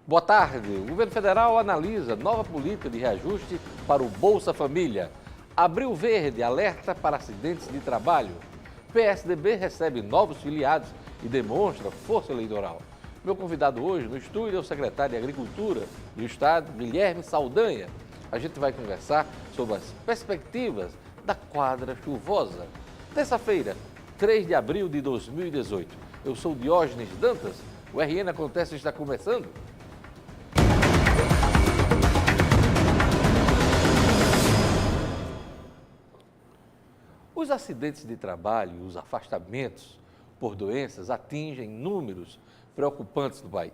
Boa tarde. O governo federal analisa nova política de reajuste para o Bolsa Família. Abril Verde alerta para acidentes de trabalho. PSDB recebe novos filiados e demonstra força eleitoral. Meu convidado hoje no estúdio é o secretário de Agricultura do Estado, Guilherme Saldanha. A gente vai conversar sobre as perspectivas da quadra chuvosa. Terça-feira, 3 de abril de 2018. Eu sou Diógenes Dantas. O RN Acontece está começando. Os acidentes de trabalho e os afastamentos por doenças atingem números preocupantes no país.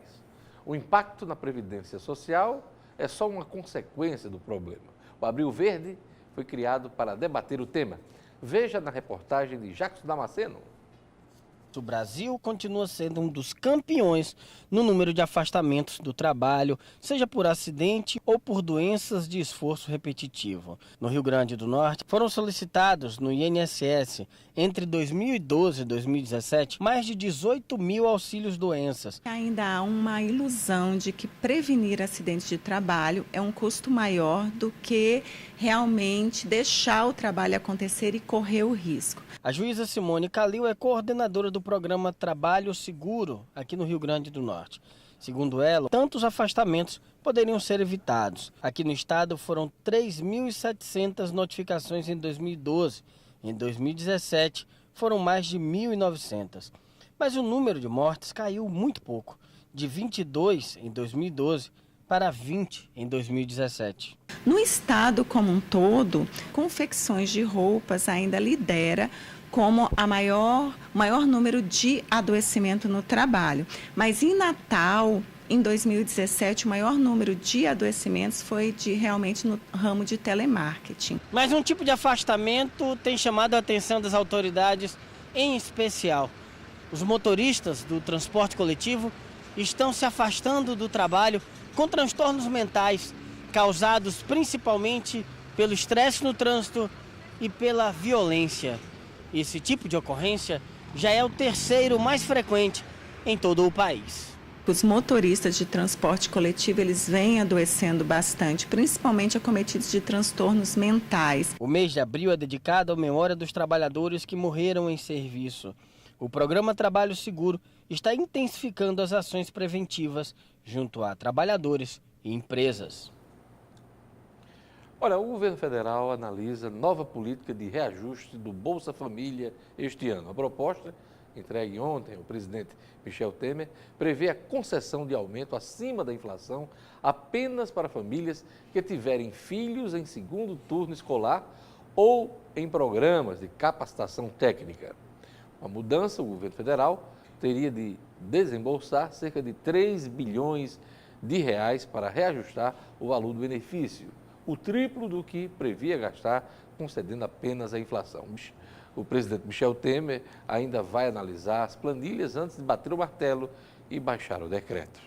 O impacto na Previdência Social é só uma consequência do problema. O Abril Verde foi criado para debater o tema. Veja na reportagem de Jackson Damasceno. O Brasil continua sendo um dos campeões no número de afastamentos do trabalho, seja por acidente ou por doenças de esforço repetitivo. No Rio Grande do Norte, foram solicitados no INSS, entre 2012 e 2017, mais de 18 mil auxílios-doenças. Ainda há uma ilusão de que prevenir acidentes de trabalho é um custo maior do que realmente deixar o trabalho acontecer e correr o risco. A juíza Simone Calil é coordenadora do programa Trabalho Seguro, aqui no Rio Grande do Norte. Segundo ela, tantos afastamentos poderiam ser evitados. Aqui no estado foram 3.700 notificações em 2012. Em 2017, foram mais de 1.900. Mas o número de mortes caiu muito pouco, de 22 em 2012 para 20 em 2017. No estado como um todo, confecções de roupas ainda lidera como a maior número de adoecimento no trabalho. Mas em Natal, em 2017, o maior número de adoecimentos foi realmente no ramo de telemarketing. Mas um tipo de afastamento tem chamado a atenção das autoridades, em especial. Os motoristas do transporte coletivo estão se afastando do trabalho com transtornos mentais, causados principalmente pelo estresse no trânsito e pela violência. Esse tipo de ocorrência já é o terceiro mais frequente em todo o país. Os motoristas de transporte coletivo, eles vêm adoecendo bastante, principalmente acometidos de transtornos mentais. O mês de abril é dedicado à memória dos trabalhadores que morreram em serviço. O programa Trabalho Seguro está intensificando as ações preventivas junto a trabalhadores e empresas. Olha, o governo federal analisa nova política de reajuste do Bolsa Família este ano. A proposta, entregue ontem ao presidente Michel Temer, prevê a concessão de aumento acima da inflação apenas para famílias que tiverem filhos em segundo turno escolar ou em programas de capacitação técnica. Com a mudança, o governo federal teria de desembolsar cerca de 3 bilhões de reais para reajustar o valor do benefício, o triplo do que previa gastar concedendo apenas a inflação. O presidente Michel Temer ainda vai analisar as planilhas antes de bater o martelo e baixar o decreto.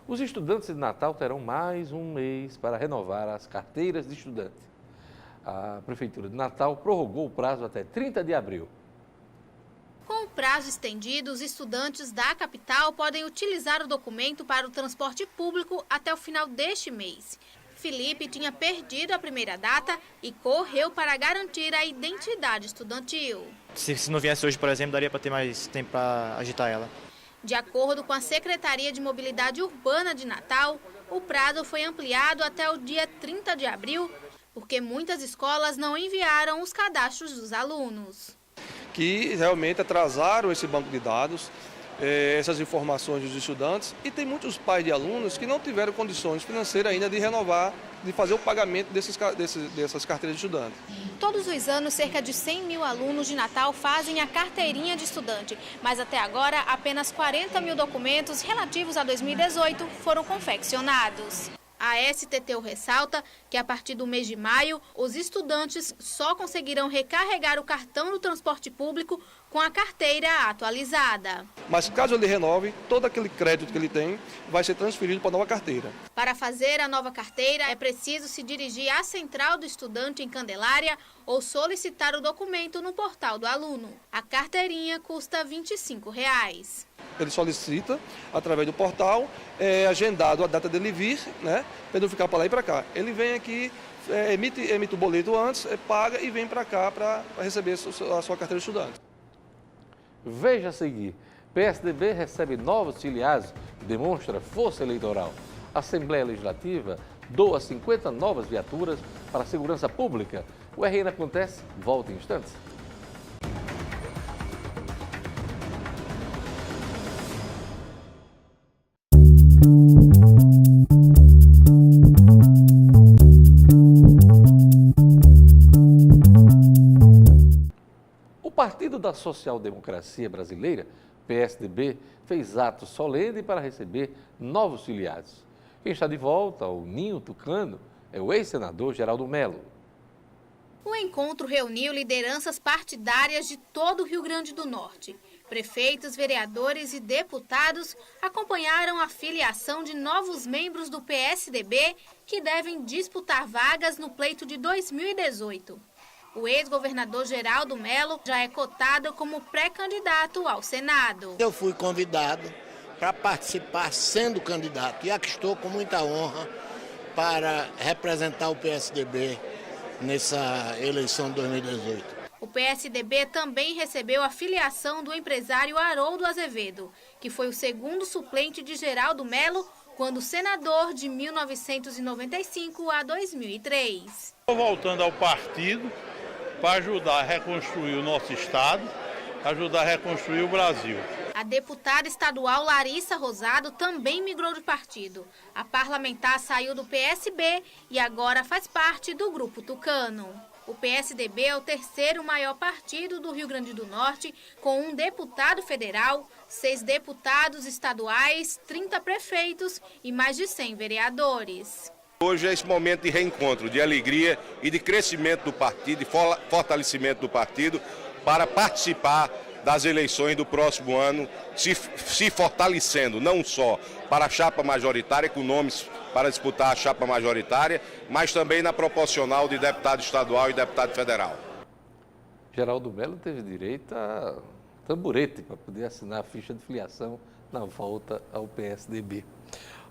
Os estudantes de Natal terão mais um mês para renovar as carteiras de estudante. A Prefeitura de Natal prorrogou o prazo até 30 de abril. Com o prazo estendido, os estudantes da capital podem utilizar o documento para o transporte público até o final deste mês. Felipe tinha perdido a primeira data e correu para garantir a identidade estudantil. Se não viesse hoje, por exemplo, daria para ter mais tempo para agitar ela. De acordo com a Secretaria de Mobilidade Urbana de Natal, o prazo foi ampliado até o dia 30 de abril, porque muitas escolas não enviaram os cadastros dos alunos. Que realmente atrasaram esse banco de dados, essas informações dos estudantes, e tem muitos pais de alunos que não tiveram condições financeiras ainda de renovar, de fazer o pagamento dessas carteiras de estudante. Todos os anos, cerca de 100 mil alunos de Natal fazem a carteirinha de estudante, mas até agora apenas 40 mil documentos relativos a 2018 foram confeccionados. A STTU ressalta que a partir do mês de maio, os estudantes só conseguirão recarregar o cartão do transporte público com a carteira atualizada. Mas caso ele renove, todo aquele crédito que ele tem vai ser transferido para a nova carteira. Para fazer a nova carteira, é preciso se dirigir à Central do Estudante em Candelária ou solicitar o documento no portal do aluno. A carteirinha custa R$ 25. Ele solicita através do portal, agendado a data dele vir, né, para não ficar para lá e para cá. Ele vem aqui, emite o boleto antes, paga e vem para cá para receber a sua carteira de estudante. Veja a seguir, PSDB recebe novos filiados, demonstra força eleitoral. Assembleia Legislativa doa 50 novas viaturas para a segurança pública. O RN Acontece, volta em instantes. O Partido da Social Democracia Brasileira, PSDB, fez ato solene para receber novos filiados. Quem está de volta ao ninho tucano é o ex-senador Geraldo Mello. O encontro reuniu lideranças partidárias de todo o Rio Grande do Norte. Prefeitos, vereadores e deputados acompanharam a filiação de novos membros do PSDB que devem disputar vagas no pleito de 2018. O ex-governador Geraldo Mello já é cotado como pré-candidato ao Senado. Eu fui convidado para participar sendo candidato e aqui estou com muita honra para representar o PSDB nessa eleição de 2018. O PSDB também recebeu a filiação do empresário Haroldo Azevedo, que foi o segundo suplente de Geraldo Mello quando senador de 1995 a 2003. Estou voltando ao partido para ajudar a reconstruir o nosso estado, ajudar a reconstruir o Brasil. A deputada estadual Larissa Rosado também migrou de partido. A parlamentar saiu do PSB e agora faz parte do Grupo Tucano. O PSDB é o terceiro maior partido do Rio Grande do Norte, com um deputado federal, 6 deputados estaduais, 30 prefeitos e mais de 100 vereadores. Hoje é esse momento de reencontro, de alegria e de crescimento do partido, de fortalecimento do partido para participar das eleições do próximo ano, se fortalecendo não só para a chapa majoritária, com nomes para disputar a chapa majoritária, mas também na proporcional de deputado estadual e deputado federal. Geraldo Mello teve direito a tamborete para poder assinar a ficha de filiação na volta ao PSDB.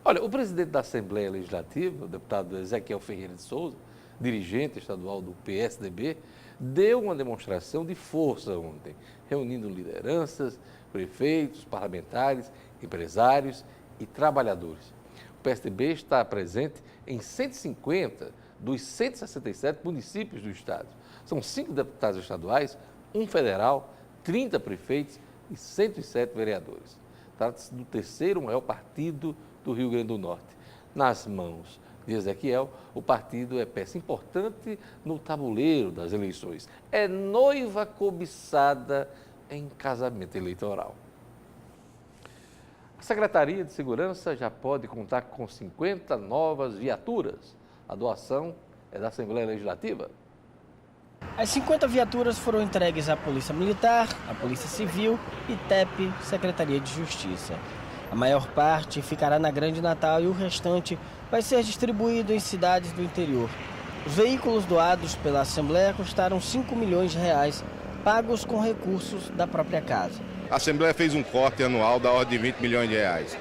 Olha, o presidente da Assembleia Legislativa, o deputado Ezequiel Ferreira de Souza, dirigente estadual do PSDB, deu uma demonstração de força ontem, reunindo lideranças, prefeitos, parlamentares, empresários e trabalhadores. O PSDB está presente em 150 dos 167 municípios do estado. São 5 deputados estaduais, 1 federal, 30 prefeitos e 107 vereadores. Trata-se do terceiro maior partido do Rio Grande do Norte. Nas mãos de Ezequiel, o partido é peça importante no tabuleiro das eleições. É noiva cobiçada em casamento eleitoral. A Secretaria de Segurança já pode contar com 50 novas viaturas. A doação é da Assembleia Legislativa. As 50 viaturas foram entregues à Polícia Militar, à Polícia Civil e TEP, Secretaria de Justiça. A maior parte ficará na Grande Natal e o restante vai ser distribuído em cidades do interior. Os veículos doados pela Assembleia custaram R$ 5 milhões, pagos com recursos da própria casa. A Assembleia fez um corte anual da ordem de 20 milhões de reais.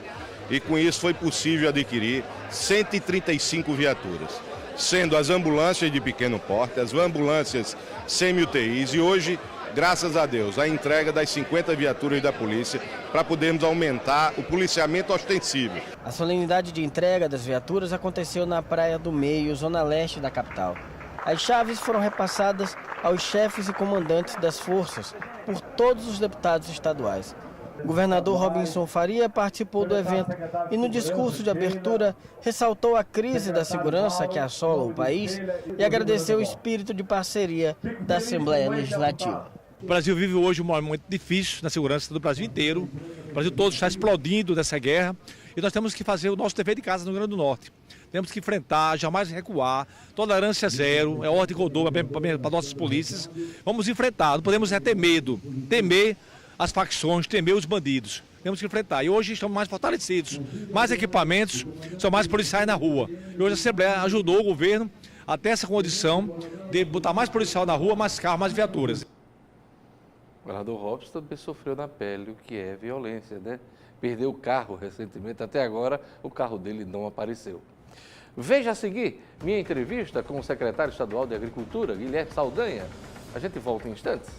E com isso foi possível adquirir 135 viaturas, sendo as ambulâncias de pequeno porte, as ambulâncias semi-UTIs e hoje, graças a Deus, a entrega das 50 viaturas da polícia para podermos aumentar o policiamento ostensivo. A solenidade de entrega das viaturas aconteceu na Praia do Meio, zona leste da capital. As chaves foram repassadas aos chefes e comandantes das forças por todos os deputados estaduais. O governador Robinson Faria participou do evento e no discurso de abertura ressaltou a crise da segurança que assola o país e agradeceu o espírito de parceria da Assembleia Legislativa. O Brasil vive hoje um momento difícil na segurança do Brasil inteiro. O Brasil todo está explodindo dessa guerra E nós temos que fazer o nosso dever de casa no Rio Grande do Norte. Temos que enfrentar, jamais recuar, tolerância zero, é ordem que eu dou para nossas polícias. Vamos enfrentar, não podemos ter medo, temer as facções, temer os bandidos. Temos que enfrentar. E hoje estamos mais fortalecidos, mais equipamentos, são mais policiais na rua. E hoje a Assembleia ajudou o governo a ter essa condição de botar mais policial na rua, mais carros, mais viaturas. O governador Robson também sofreu na pele o que é violência, né? Perdeu o carro recentemente, até agora o carro dele não apareceu. Veja a seguir minha entrevista com o secretário estadual de Agricultura, Guilherme Saldanha. A gente volta em instantes.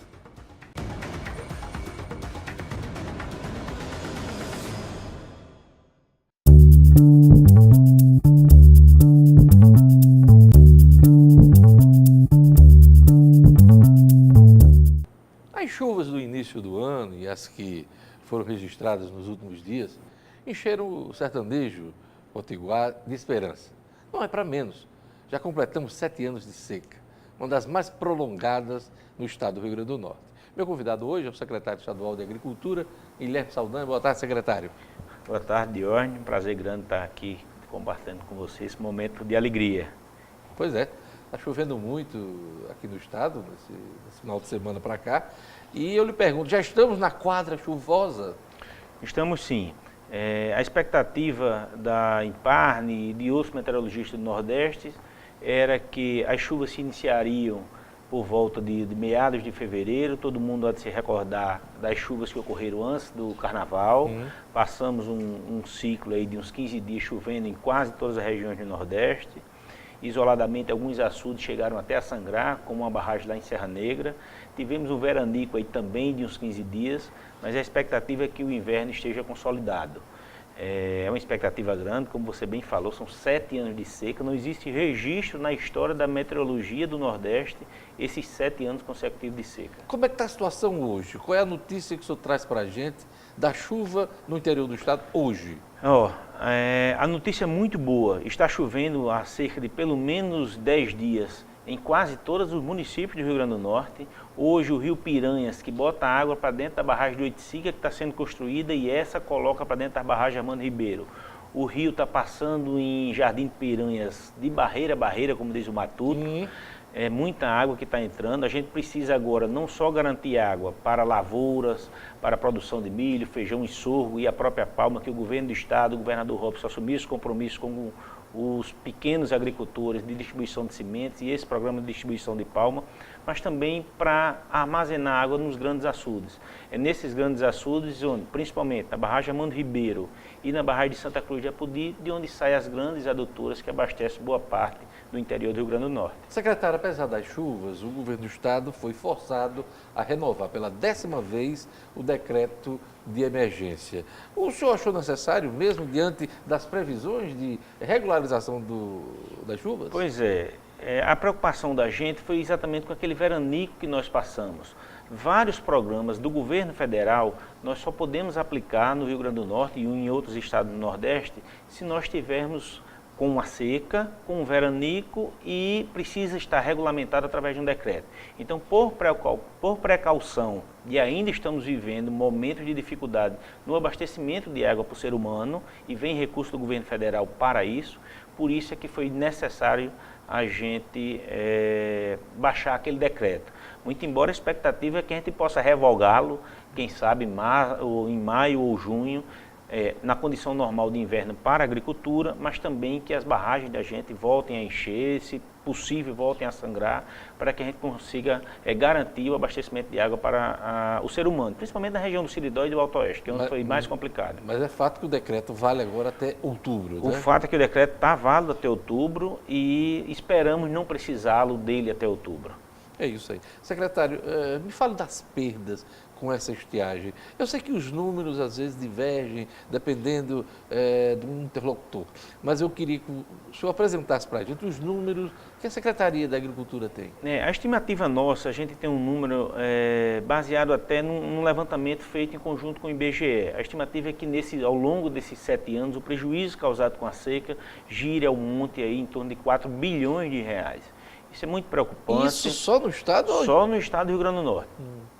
As chuvas do início do ano e as que foram registradas nos últimos dias encheram o sertanejo potiguar de esperança. Não é para menos. Já completamos 7 anos de seca, uma das mais prolongadas no estado do Rio Grande do Norte. Meu convidado hoje é o secretário estadual de Agricultura, Guilherme Saldanha. Boa tarde, secretário. Boa tarde, Diógenes. Um prazer grande estar aqui compartilhando com você esse momento de alegria. Pois é, está chovendo muito aqui no estado, nesse final de semana para cá. E eu lhe pergunto, já estamos na quadra chuvosa? Estamos sim. A expectativa da Imparne e de outros meteorologistas do Nordeste era que as chuvas se iniciariam por volta de meados de fevereiro. Todo mundo há de se recordar das chuvas que ocorreram antes do Carnaval. Passamos um ciclo aí de uns 15 dias chovendo em quase todas as regiões do Nordeste. Isoladamente, alguns açudes chegaram até a sangrar, como uma barragem lá em Serra Negra. Tivemos um veranico aí também de uns 15 dias, mas a expectativa é que o inverno esteja consolidado. É uma expectativa grande, como você bem falou, são 7 anos de seca. Não existe registro na história da meteorologia do Nordeste esses 7 anos consecutivos de seca. Como é que está a situação hoje? Qual é a notícia que o senhor traz para a gente da chuva no interior do estado hoje? A notícia é muito boa. Está chovendo há cerca de pelo menos 10 dias em quase todos os municípios do Rio Grande do Norte. Hoje o rio Piranhas, que bota água para dentro da barragem do Oiticica, que está sendo construída, e essa coloca para dentro da barragem Armando Ribeiro. O rio está passando em Jardim de Piranhas de barreira a barreira, como diz o Matuto. É muita água que está entrando. A gente precisa agora não só garantir água para lavouras, para a produção de milho, feijão e sorgo e a própria palma, que o governo do estado, o governador Robson, assumiu esse compromisso com os pequenos agricultores de distribuição de sementes e esse programa de distribuição de palma, mas também para armazenar água nos grandes açudes. É nesses grandes açudes, onde, principalmente na barragem Armando Ribeiro e na barragem de Santa Cruz de Apodi, de onde saem as grandes adutoras que abastecem boa parte do interior do Rio Grande do Norte. Secretário, apesar das chuvas, o governo do estado foi forçado a renovar pela 10ª vez o decreto de emergência. O senhor achou necessário, mesmo diante das previsões de regularização das chuvas? Pois é. A preocupação da gente foi exatamente com aquele veranico que nós passamos. Vários programas do governo federal nós só podemos aplicar no Rio Grande do Norte e em outros estados do Nordeste se nós tivermos com uma seca, com um veranico, e precisa estar regulamentado através de um decreto. Então, por precaução, e ainda estamos vivendo momentos de dificuldade no abastecimento de água para o ser humano, e vem recurso do governo federal para isso, por isso é que foi necessário a gente baixar aquele decreto. Muito embora a expectativa é que a gente possa revogá-lo, quem sabe em maio ou junho, na condição normal de inverno para a agricultura, mas também que as barragens da gente voltem a encher, se possível voltem a sangrar, para que a gente consiga garantir o abastecimento de água para o ser humano, principalmente na região do Siridó e do Alto Oeste, que é onde foi mais complicado. Mas é fato que o decreto vale agora até outubro, né? O fato é que o decreto está válido até outubro e esperamos não precisá-lo dele até outubro. É isso aí. Secretário, me fale das perdas com essa estiagem. Eu sei que os números às vezes divergem, dependendo de um interlocutor, mas eu queria que o senhor apresentasse para a gente os números que a Secretaria da Agricultura tem. A estimativa nossa, a gente tem um número baseado até num levantamento feito em conjunto com o IBGE. A estimativa é que ao longo desses 7 anos, o prejuízo causado com a seca gira ao monte aí em torno de 4 bilhões de reais. Isso é muito preocupante. Isso só no estado? Só no estado do Rio Grande do Norte.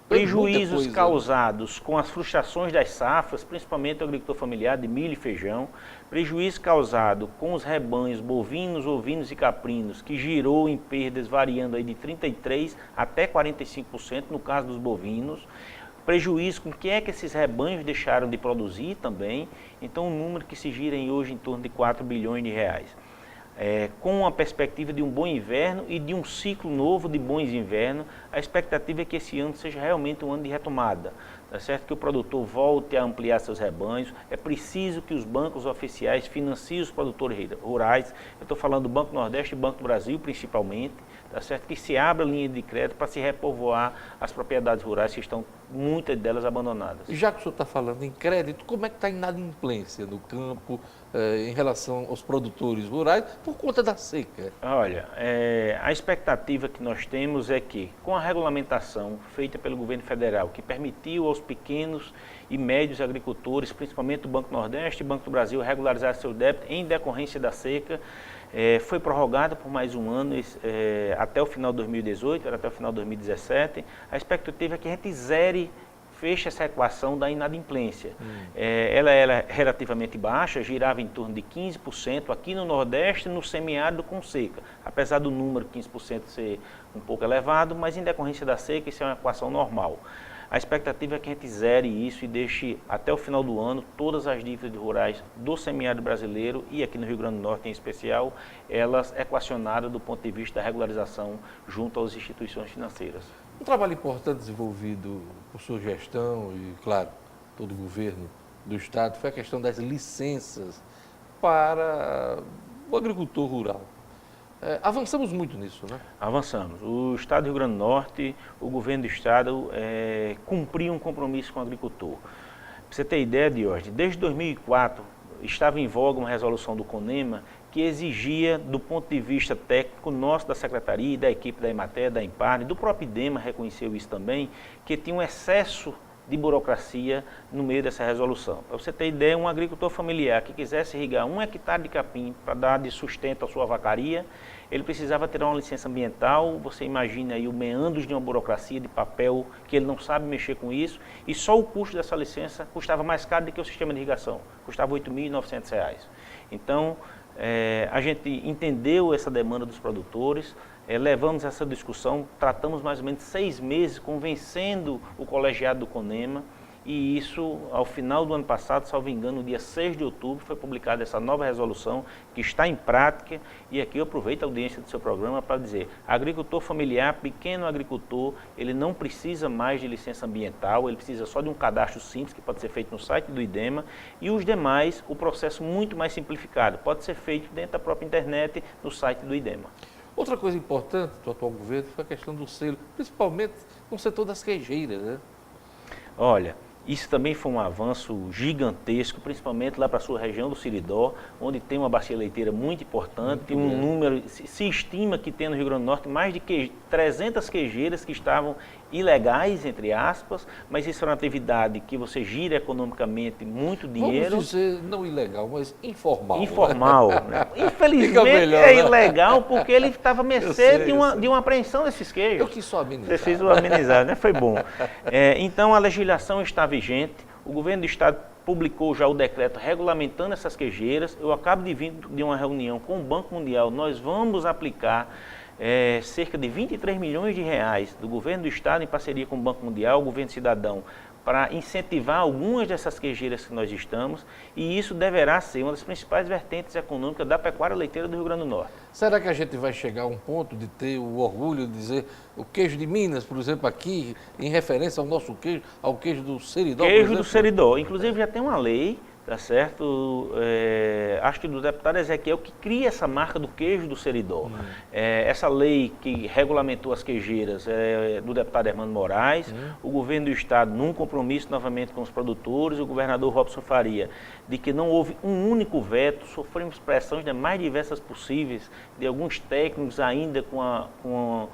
prejuízos causados com as frustrações das safras, principalmente o agricultor familiar de milho e feijão, prejuízo causado com os rebanhos bovinos, ovinos e caprinos, que girou em perdas variando aí de 33% até 45% no caso dos bovinos, prejuízo com o que é que esses rebanhos deixaram de produzir também, então um número que se gira hoje em torno de 4 bilhões de reais. Com a perspectiva de um bom inverno e de um ciclo novo de bons invernos, a expectativa é que esse ano seja realmente um ano de retomada. Tá certo? Que o produtor volte a ampliar seus rebanhos, é preciso que os bancos oficiais financiem os produtores rurais, eu estou falando do Banco Nordeste e Banco do Brasil principalmente, tá certo? Que se abra linha de crédito para se repovoar as propriedades rurais que estão, muitas delas, abandonadas. Já que o senhor está falando em crédito, como é que está a inadimplência no campo em relação aos produtores rurais por conta da seca? Olha, a expectativa que nós temos é que, com a regulamentação feita pelo governo federal, que permitiu aos pequenos e médios agricultores, principalmente do Banco Nordeste e Banco do Brasil, regularizar seu débito em decorrência da seca, foi prorrogada por mais um ano, até o final de 2018, era até o final de 2017. A expectativa é que a gente feche essa equação da inadimplência. Ela era relativamente baixa, girava em torno de 15% aqui no Nordeste, no semiárido com seca. Apesar do número 15% ser um pouco elevado, mas em decorrência da seca isso é uma equação normal. A expectativa é que a gente zere isso e deixe até o final do ano todas as dívidas rurais do semiárido brasileiro e aqui no Rio Grande do Norte em especial, elas equacionadas do ponto de vista da regularização junto às instituições financeiras. Um trabalho importante desenvolvido por sua gestão e, claro, todo o governo do Estado foi a questão das licenças para o agricultor rural. Avançamos muito nisso, né? Avançamos. O Estado do Rio Grande do Norte, o governo do Estado cumpriu um compromisso com o agricultor. Para você ter ideia, Diógenes, desde 2004 estava em voga uma resolução do CONEMA que exigia, do ponto de vista técnico nosso da Secretaria, da equipe da Emater, da Emparne, do próprio IDEMA reconheceu isso também, que tinha um excesso de burocracia no meio dessa resolução. Para você ter ideia, um agricultor familiar que quisesse irrigar 1 hectare de capim para dar de sustento à sua vacaria, ele precisava ter uma licença ambiental. Você imagina aí o meandros de uma burocracia de papel, que ele não sabe mexer com isso, e só o custo dessa licença custava mais caro do que o sistema de irrigação, custava R$ 8.900. Então, a gente entendeu essa demanda dos produtores, levamos essa discussão, tratamos mais ou menos 6 meses convencendo o colegiado do CONEMA, e isso, ao final do ano passado, salvo engano, no dia 6 de outubro, foi publicada essa nova resolução que está em prática. E aqui eu aproveito a audiência do seu programa para dizer, agricultor familiar, pequeno agricultor, ele não precisa mais de licença ambiental, ele precisa só de um cadastro simples que pode ser feito no site do IDEMA, e os demais, o processo muito mais simplificado, pode ser feito dentro da própria internet, no site do IDEMA. Outra coisa importante do atual governo foi a questão do selo, principalmente no setor das queijeiras, né? Olha, isso também foi um avanço gigantesco, principalmente lá para a sua região do Seridó, onde tem uma bacia leiteira muito importante, tem um número, se estima que tem no Rio Grande do Norte mais de 300 queijeiras que estavam ilegais, entre aspas, mas isso é uma atividade que você gira economicamente muito dinheiro. Vamos dizer, não ilegal, mas informal. Informal, né? Infelizmente melhor, né? Ilegal, porque ele estava a mercê de uma apreensão desses queijos. Eu quis só amenizar. Você fez o amenizar, né? Foi bom. Então, a legislação está vigente, o governo do Estado publicou já o decreto regulamentando essas queijeiras. Eu acabo de vir de uma reunião com o Banco Mundial, nós vamos aplicar cerca de 23 milhões de reais do governo do Estado em parceria com o Banco Mundial, o governo cidadão, para incentivar algumas dessas queijeiras que nós estamos, e isso deverá ser uma das principais vertentes econômicas da pecuária leiteira do Rio Grande do Norte. Será que a gente vai chegar a um ponto de ter o orgulho de dizer o queijo de Minas, por exemplo, aqui, em referência ao nosso queijo, ao queijo do Seridó? Queijo do Seridó. Inclusive já tem uma lei, tá certo? Acho que do deputado Ezequiel, que cria essa marca do queijo do Seridó. Essa lei que regulamentou as queijeiras é do deputado Hermano Moraes, o governo do Estado, num compromisso novamente com os produtores, o governador Robson Faria, de que não houve um único veto, sofremos pressões das mais diversas possíveis, de alguns técnicos ainda com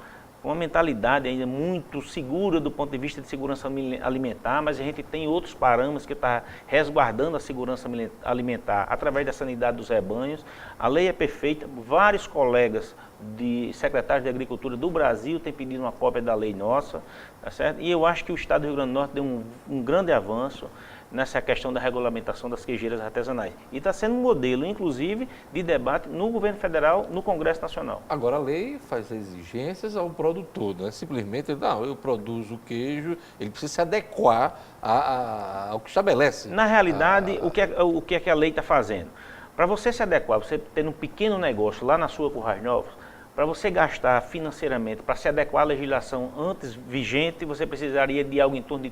com uma mentalidade ainda muito segura do ponto de vista de segurança alimentar, mas a gente tem outros parâmetros que está resguardando a segurança alimentar através da sanidade dos rebanhos. A lei é perfeita, vários colegas de secretários de Agricultura do Brasil têm pedido uma cópia da lei nossa, tá certo? E eu acho que o Estado do Rio Grande do Norte deu um grande avanço nessa questão da regulamentação das queijeiras artesanais. E está sendo um modelo, inclusive, de debate no governo federal, no Congresso Nacional. Agora, a lei faz exigências ao produtor, não é simplesmente, não, eu produzo queijo, ele precisa se adequar ao que estabelece. Na realidade, o que é que a lei está fazendo? Para você se adequar, você tendo um pequeno negócio lá na sua Currais Novos, para você gastar financeiramente, para se adequar à legislação antes vigente, você precisaria de algo em torno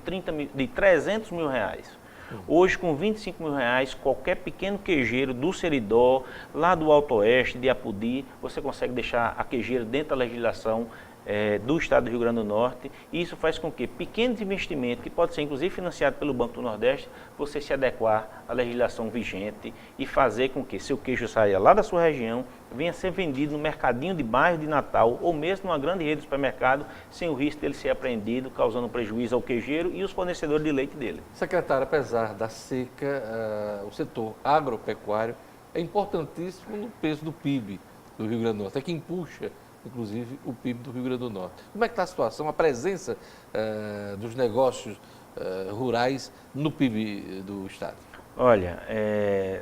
de 300 mil reais. Hoje, com 25 mil reais, qualquer pequeno queijeiro do Seridó, lá do Alto Oeste, de Apodi, você consegue deixar a queijeira dentro da legislação do Estado do Rio Grande do Norte. E isso faz com que pequenos investimentos, que pode ser inclusive financiado pelo Banco do Nordeste, você se adequar à legislação vigente e fazer com que seu queijo saia lá da sua região, venha ser vendido no mercadinho de bairro de Natal ou mesmo numa grande rede de supermercado, sem o risco dele ser apreendido, causando prejuízo ao queijeiro e os fornecedores de leite dele. Secretário, apesar da seca, o setor agropecuário é importantíssimo no peso do PIB do Rio Grande do Norte, é quem puxa, inclusive, o PIB do Rio Grande do Norte. Como é que está a situação, a presença dos negócios rurais no PIB do Estado? Olha,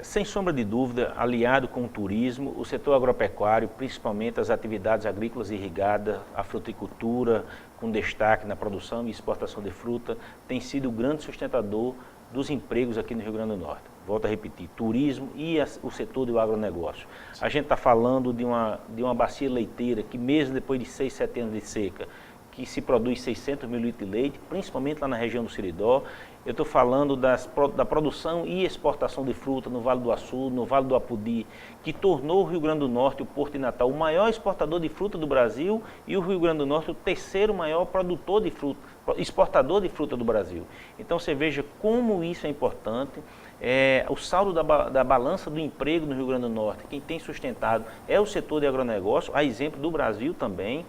sem sombra de dúvida, aliado com o turismo, o setor agropecuário, principalmente as atividades agrícolas irrigadas, a fruticultura, com destaque na produção e exportação de fruta, tem sido o grande sustentador dos empregos aqui no Rio Grande do Norte. Volto a repetir, turismo e o setor do agronegócio. A gente está falando de uma bacia leiteira que mesmo depois de 6, 7 anos de seca, que se produz 600 mil litros de leite, principalmente lá na região do Seridó. Eu estou falando da produção e exportação de fruta no Vale do Açu, no Vale do Apodi, que tornou o Rio Grande do Norte, o Porto de Natal, o maior exportador de fruta do Brasil e o Rio Grande do Norte o terceiro maior produtor de fruta, exportador de fruta do Brasil. Então você veja como isso é importante. O saldo da balança do emprego no Rio Grande do Norte, quem tem sustentado é o setor de agronegócio, a exemplo do Brasil também.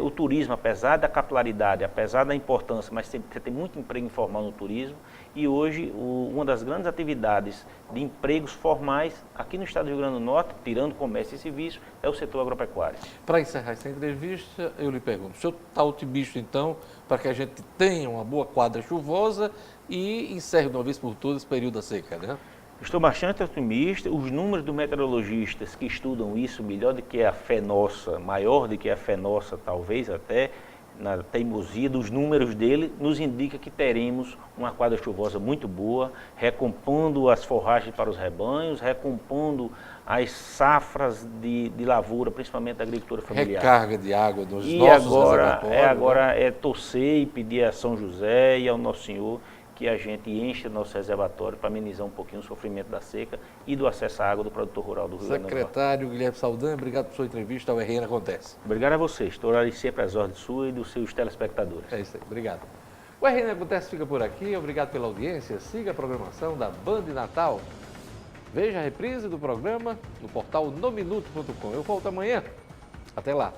O turismo, apesar da capilaridade, apesar da importância, mas você tem muito emprego informal no turismo. E hoje, uma das grandes atividades de empregos formais aqui no estado do Rio Grande do Norte, tirando comércio e serviço, é o setor agropecuário. Para encerrar essa entrevista, eu lhe pergunto, o senhor está otimista, então, para que a gente tenha uma boa quadra chuvosa e encerre de uma vez por todas esse período da seca, né? Estou bastante otimista. Os números dos meteorologistas que estudam isso melhor do que a fé nossa, maior do que a fé nossa, talvez até, na teimosia dos números dele, nos indica que teremos uma quadra chuvosa muito boa, recompondo as forragens para os rebanhos, recompondo as safras de lavoura, principalmente da agricultura familiar. Recarga de água nos e nossos reservatórios. Agora é torcer e pedir a São José e ao Nosso Senhor que a gente enche o nosso reservatório para amenizar um pouquinho o sofrimento da seca e do acesso à água do produtor rural do Rio Grande do Norte. Secretário Guilherme Saldanha, obrigado por sua entrevista ao RN Acontece. Obrigado a vocês. Estou ali sempre às ordens suas e dos seus telespectadores. É isso aí, obrigado. O RN Acontece fica por aqui, obrigado pela audiência, siga a programação da Band Natal. Veja a reprise do programa no portal nominuto.com. Eu volto amanhã. Até lá.